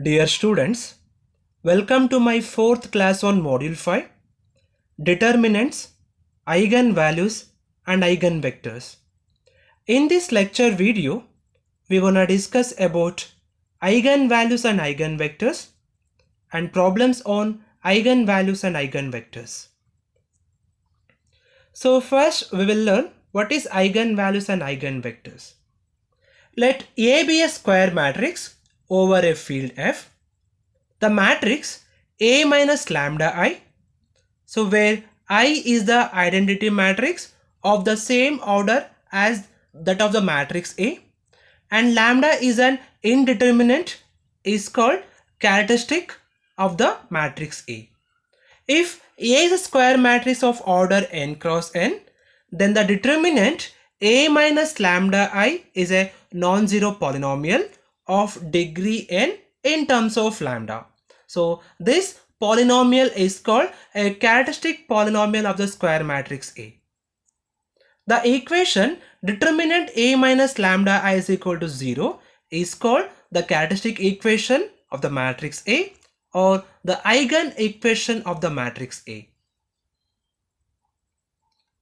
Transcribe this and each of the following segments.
Dear students, welcome to my fourth class on Module 5, Determinants, Eigenvalues and Eigenvectors. In this lecture video, we wanna discuss about eigenvalues and eigenvectors and problems on eigenvalues and eigenvectors. So first we will learn what is eigenvalues and eigenvectors. Let A be a square matrix over a field F. The matrix A minus lambda I, so where I is the identity matrix of the same order as that of the matrix A, and lambda is an indeterminate, is called characteristic of the matrix A. If A is a square matrix of order n cross n, then the determinant A minus lambda I is a non-zero polynomial of degree n in terms of lambda. So this polynomial is called a characteristic polynomial of the square matrix A. The equation determinant A minus lambda I is equal to 0 is called the characteristic equation of the matrix A or the eigen equation of the matrix A.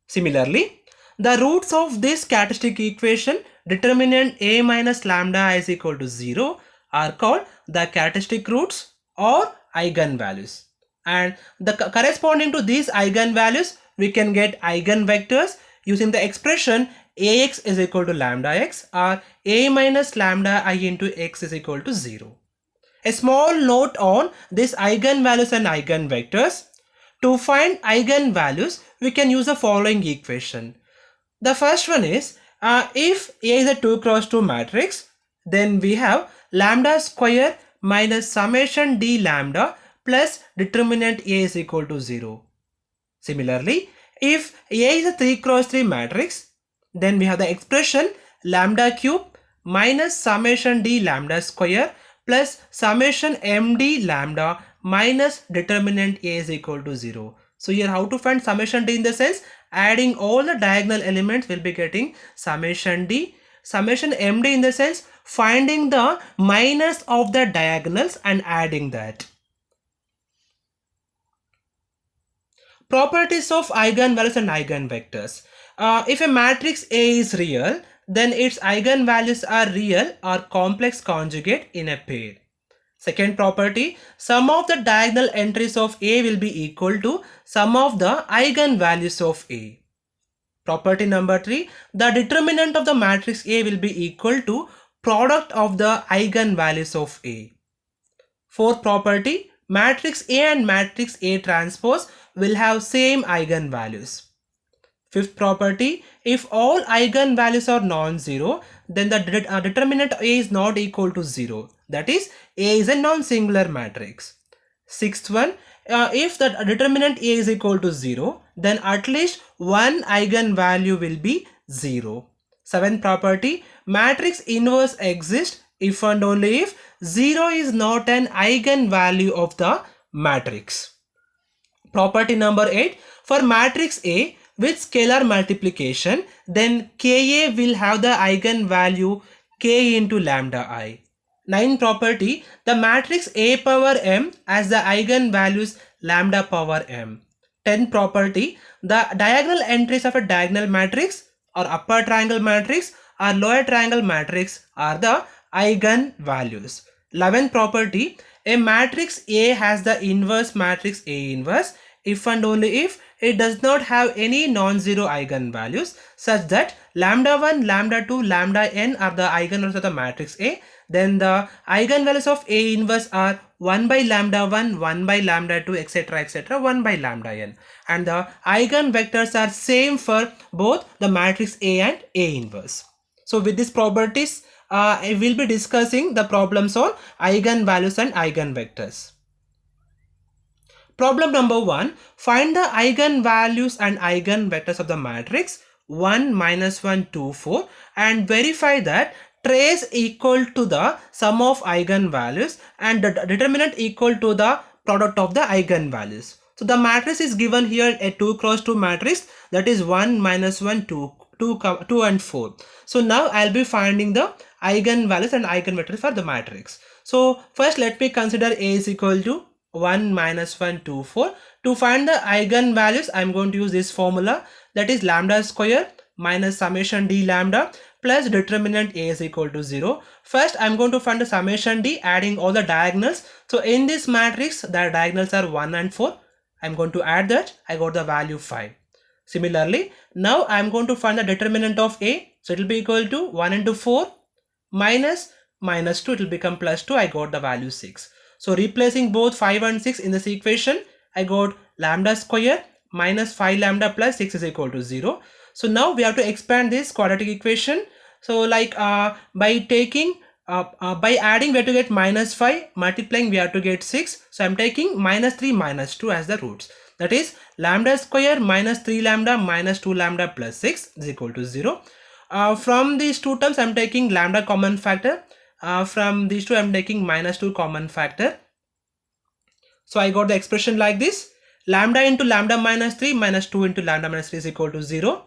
Similarly, the roots of this characteristic equation determinant A minus lambda I is equal to 0 are called the characteristic roots or eigenvalues. And the corresponding to these eigenvalues, we can get eigenvectors using the expression Ax is equal to lambda x or A minus lambda I into x is equal to 0. A small note on this eigenvalues and eigenvectors. To find eigenvalues, we can use the following equation. The first one is if A is a 2 cross 2 matrix, then we have lambda square minus summation d lambda plus determinant A is equal to 0. Similarly, if A is a 3 cross 3 matrix, then we have the expression lambda cube minus summation d lambda square plus summation md lambda minus determinant A is equal to 0. So here how to find summation d in the sense adding all the diagonal elements will be getting summation d. Summation md in the sense finding the minus of the diagonals and adding that. Properties of eigenvalues and eigenvectors. If a matrix A is real, then its eigenvalues are real or complex conjugate in a pair. Second property, sum of the diagonal entries of A will be equal to sum of the eigenvalues of A. Property number 3, the determinant of the matrix A will be equal to product of the eigenvalues of A. Fourth property, matrix A and matrix A transpose will have same eigenvalues. Fifth property, if all eigenvalues are non-zero, then the determinant A is not equal to 0. That is, A is a non-singular matrix. Sixth one, if the determinant A is equal to 0, then at least one eigenvalue will be 0. Seventh property, matrix inverse exists if and only if 0 is not an eigenvalue of the matrix. Property number 8, for matrix A with scalar multiplication, then Ka will have the eigenvalue k into lambda I. 9th property, the matrix A power m as the eigenvalues lambda power m. 10th property, the diagonal entries of a diagonal matrix or upper triangle matrix or lower triangle matrix are the eigenvalues. 11th property, a matrix A has the inverse matrix A inverse if and only if it does not have any non-zero eigenvalues such that lambda 1, lambda 2, lambda n are the eigenvalues of the matrix A, then the eigenvalues of A inverse are 1 by lambda 1, 1 by lambda 2, etc., 1 by lambda n. And the eigenvectors are same for both the matrix A and A inverse. So with these properties, I will be discussing the problems on eigenvalues and eigenvectors. Problem number 1, find the eigenvalues and eigenvectors of the matrix 1, minus 1, 2, 4 and verify that trace equal to the sum of eigenvalues and the determinant equal to the product of the eigenvalues. So the matrix is given here a 2 cross 2 matrix, that is 1, minus 1, 2 and 4. So now I'll be finding the eigenvalues and eigenvectors for the matrix. So first let me consider A is equal to 1 minus 1 2 4. To find the eigenvalues I am going to use this formula, that is lambda square minus summation d lambda plus determinant A is equal to 0. First I am going to find the summation d adding all the diagonals. So in this matrix the diagonals are 1 and 4. I am going to add that. I got the value 5. Similarly, now I am going to find the determinant of A. So it will be equal to 1 into 4 minus 2, it will become plus 2. I got the value 6. So replacing both 5 and 6 in this equation, I got lambda square minus 5 lambda plus 6 is equal to 0. So now we have to expand this quadratic equation. So like by adding we have to get minus 5, multiplying we have to get 6. So I'm taking minus 3 minus 2 as the roots. That is lambda square minus 3 lambda minus 2 lambda plus 6 is equal to 0. From these two terms I'm taking lambda common factor. From these two I'm taking minus 2 common factor. So I got the expression like this. Lambda into lambda minus 3 minus 2 into lambda minus 3 is equal to 0.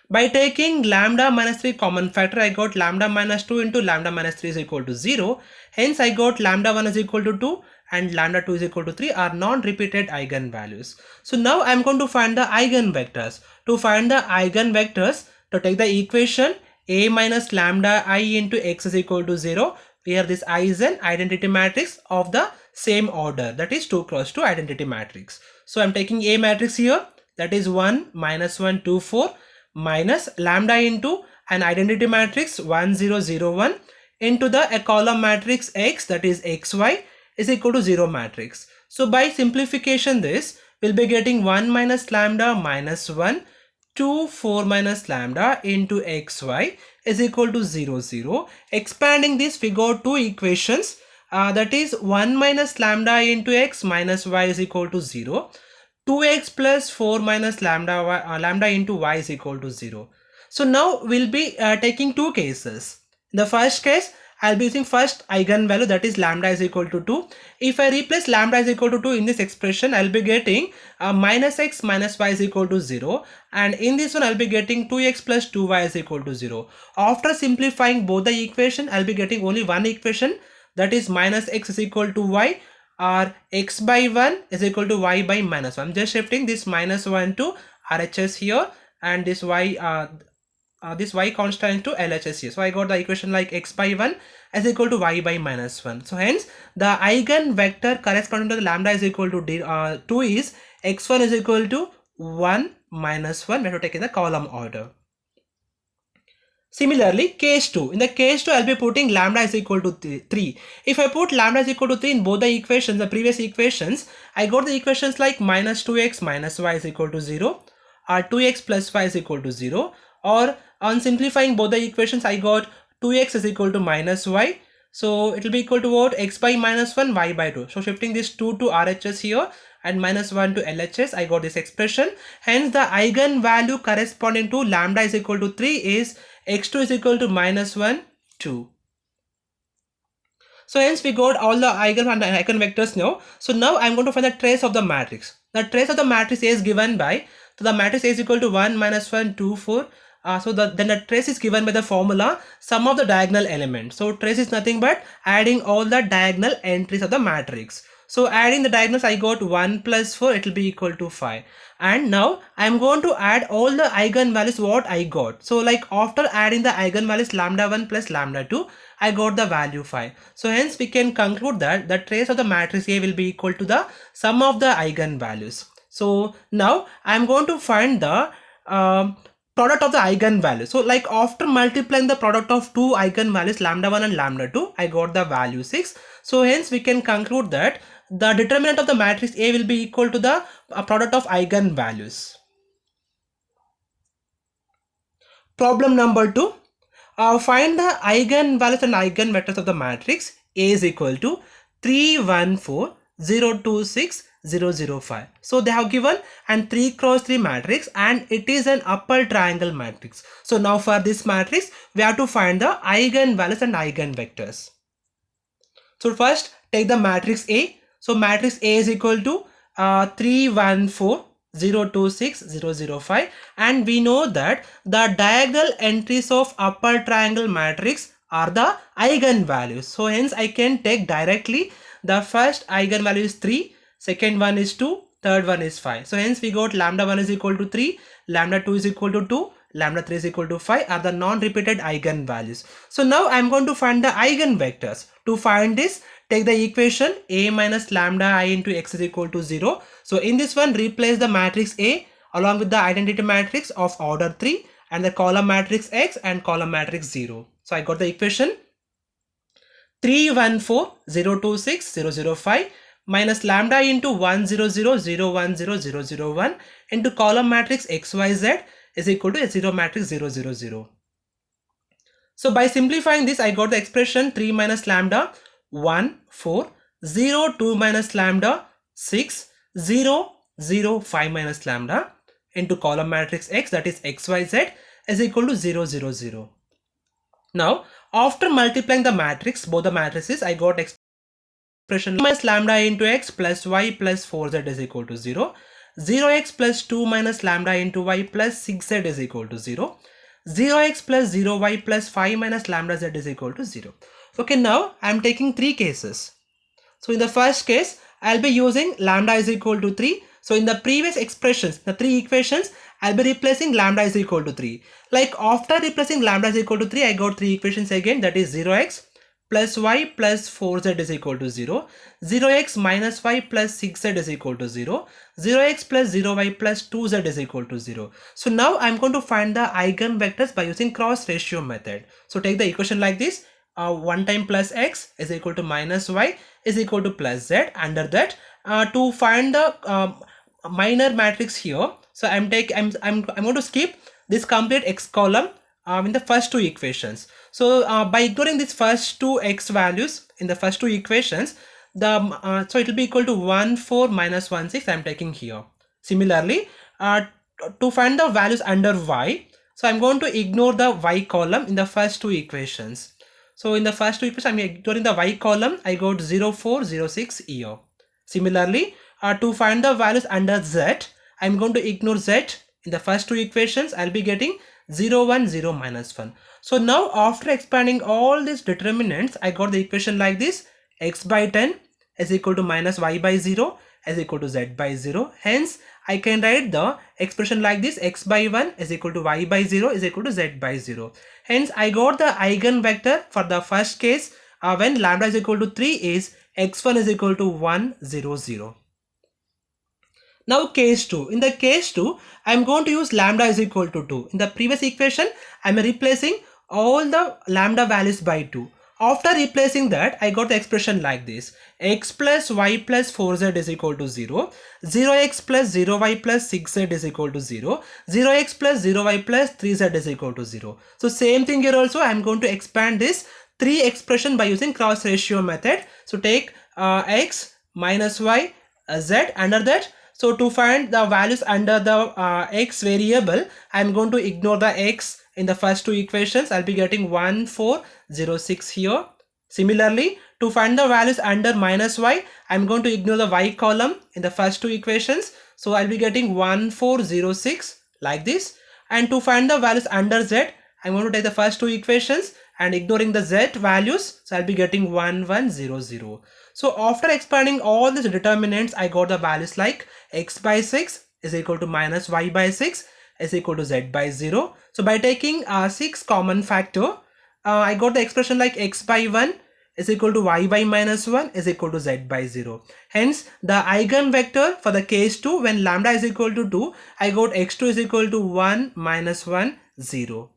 By taking lambda minus 3 common factor, I got lambda minus 2 into lambda minus 3 is equal to 0. Hence I got lambda 1 is equal to 2 and lambda 2 is equal to 3 are non-repeated eigenvalues. So now I am going to find the eigenvectors. To find the eigenvectors, to take the equation A minus lambda I into x is equal to 0, where this I is an identity matrix of the same order, that is 2 cross 2 identity matrix. So I am taking A matrix here, that is 1 minus 1 2 4 minus lambda into an identity matrix 1 0 0 1 into a column matrix x, that is xy is equal to 0 matrix. So by simplification this will be getting 1 minus lambda minus 1 2 4 minus lambda into xy is equal to 0 0. Expanding this we got two equations, that is 1 minus lambda into x minus y is equal to 0. 2x plus 4 minus lambda into y is equal to 0. So now we'll be taking two cases. In the first case, I'll be using first eigenvalue, that is lambda is equal to 2. If I replace lambda is equal to 2 in this expression, I'll be getting minus x minus y is equal to 0. And in this one, I'll be getting 2x plus 2y is equal to 0. After simplifying both the equation, I'll be getting only one equation, that is minus x is equal to y, or x by 1 is equal to y by minus 1. I'm just shifting this minus 1 to RHS here and this y constant to LHS here. So I got the equation like x by 1 is equal to y by minus 1. So hence the eigenvector corresponding to the lambda is equal to 2 is x1 is equal to 1 minus 1. We have to take in the column order. Similarly, case 2. In the case 2, I'll be putting lambda is equal to 3. If I put lambda is equal to 3 in both the equations, the previous equations, I got the equations like minus 2x minus y is equal to 0, or 2x plus y is equal to 0, or on simplifying both the equations, I got 2x is equal to minus y. So it will be equal to what? X by minus 1, y by 2. So shifting this 2 to RHS here and minus 1 to LHS, I got this expression. Hence the eigenvalue corresponding to lambda is equal to 3 is x2 is equal to minus 1 2. So hence we got all the eigen and eigenvectors now. So now I am going to find the trace of the matrix. The trace of the matrix A is given by, so the matrix A is equal to 1 minus 1 2 4. Then the trace is given by the formula sum of the diagonal elements. So trace is nothing but adding all the diagonal entries of the matrix. So adding the diagonals, I got 1 plus 4, it will be equal to 5. And now I am going to add all the eigenvalues what I got. So like after adding the eigenvalues lambda 1 plus lambda 2, I got the value 5. So hence we can conclude that the trace of the matrix A will be equal to the sum of the eigenvalues. So now I am going to find the product of the eigenvalue. So like after multiplying the product of two eigenvalues lambda 1 and lambda 2, I got the value 6. So hence we can conclude that the determinant of the matrix A will be equal to the product of eigenvalues. Problem number 2. Find the eigenvalues and eigenvectors of the matrix A is equal to 3 1 4 0 2 6 0 0 5. So they have given an 3 cross 3 matrix and it is an upper triangle matrix. So now for this matrix we have to find the eigenvalues and eigenvectors. So first take the matrix A. So matrix A is equal to 3 1 4 0 2 6 0 0 5, and we know that the diagonal entries of upper triangle matrix are the eigenvalues. So hence I can take directly the first eigenvalue is 3, second one is 2, third one is 5. So hence we got lambda 1 is equal to 3, lambda 2 is equal to 2, lambda 3 is equal to 5 are the non-repeated eigenvalues. So now I am going to find the eigenvectors. To find this, take the equation A minus lambda I into x is equal to 0. So in this one, replace the matrix A along with the identity matrix of order 3 and the column matrix X and column matrix 0. So I got the equation 3 1 4 0 2 6 0 0 5 minus lambda into 1 0 0 0 1 0 0 0 1 into column matrix XYZ is equal to S0 matrix 0 0 0. So by simplifying this, I got the expression 3 minus lambda 1 4 0 2 minus lambda 6 0 0 5 minus lambda into column matrix X, that is XYZ, is equal to 0 0 0. Now after multiplying the matrix, both the matrices, I got expression minus lambda into x plus y plus 4z is equal to 0. 0x plus 2 minus lambda into y plus 6z is equal to 0. 0x plus 0y plus 5 minus lambda z is equal to 0. Okay, now I am taking three cases. So in the first case, I'll be using lambda is equal to 3. So in the previous expressions, the three equations, I'll be replacing lambda is equal to 3. Like after replacing lambda is equal to 3, I got three equations again, that is 0x plus y plus 4z is equal to 0, 0x minus y plus 6z is equal to 0, 0x plus 0y plus 2z is equal to 0. So now I'm going to find the eigenvectors by using cross ratio method. So take the equation like this, 1 time plus x is equal to minus y is equal to plus z. Under that, to find the minor matrix here, so I'm going to skip this complete x column in the first two equations. So by ignoring these first two x values in the first two equations, the so it will be equal to 1 4 minus 1 6 I'm taking here. Similarly, to find the values under y, so I'm going to ignore the y column in the first two equations. So in the first two equations, I'm ignoring the y column. I got 0 4 0 6 here. Similarly, to find the values under z, I'm going to ignore z in the first two equations. I'll be getting 0 1 0 minus 1. So now after expanding all these determinants, I got the equation like this: x by 10 is equal to minus y by 0 is equal to z by 0. Hence I can write the expression like this: x by 1 is equal to y by 0 is equal to z by 0. Hence I got the eigenvector for the first case when lambda is equal to 3 is x1 is equal to 1 0 0. Now case 2. In the case 2, I am going to use lambda is equal to 2. In the previous equation, I am replacing all the lambda values by 2. After replacing that, I got the expression like this: x plus y plus 4z is equal to 0, 0x plus 0y plus 6z is equal to 0, 0x plus 0y plus 3z is equal to 0. So same thing here also, I am going to expand this three expression by using cross ratio method. So take x minus y z under that. So to find the values under the x variable, I am going to ignore the x in the first two equations. I'll be getting 1 4 0 6 here. Similarly, to find the values under minus y, I'm going to ignore the y column in the first two equations. So I'll be getting 1 4 0 6 like this. And to find the values under z, I'm going to take the first two equations and ignoring the z values. So I'll be getting 1 1 0 0. So after expanding all these determinants, I got the values like x by 6 is equal to minus y by 6 is equal to z by 0. So by taking 6 common factor, I got the expression like x by 1 is equal to y by minus 1 is equal to z by 0. Hence the eigenvector for the case 2 when lambda is equal to 2, I got x2 is equal to 1 minus 1 0.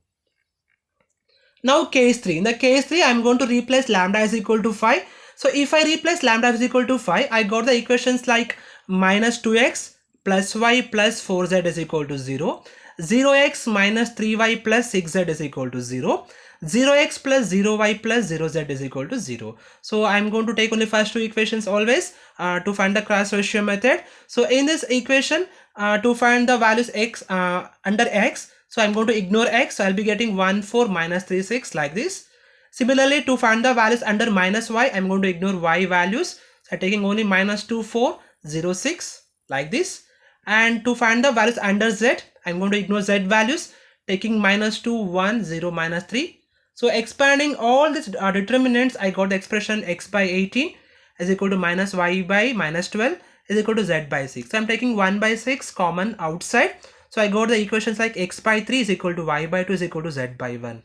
Now case 3. In the case 3, I am going to replace lambda is equal to 5. So if I replace lambda is equal to 5, I got the equations like minus 2x plus y plus 4z is equal to 0, 0x minus 3y plus 6z is equal to 0, 0x plus 0y plus 0z is equal to 0. So I'm going to take only first two equations always to find the cross ratio method. So in this equation, to find the values x under x, so I'm going to ignore x. So I'll be getting 1 4 minus 3 6 like this. Similarly, to find the values under minus y, I'm going to ignore y values. So I'm taking only minus 2 4 0 6 like this. And to find the values under z, I'm going to ignore z values, taking minus 2 1 0 minus 3. So expanding all these determinants, I got the expression x by 18 is equal to minus y by minus 12 is equal to z by 6. So I'm taking 1 by 6 common outside. So I got the equations like x by 3 is equal to y by 2 is equal to z by 1.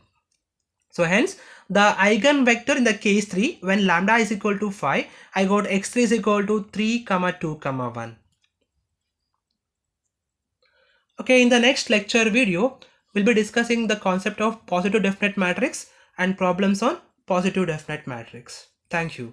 So hence the eigenvector in the case 3, when lambda is equal to 5, I got x3 is equal to 3 comma 2 comma 1. Okay, in the next lecture video, we'll be discussing the concept of positive definite matrix and problems on positive definite matrix. Thank you.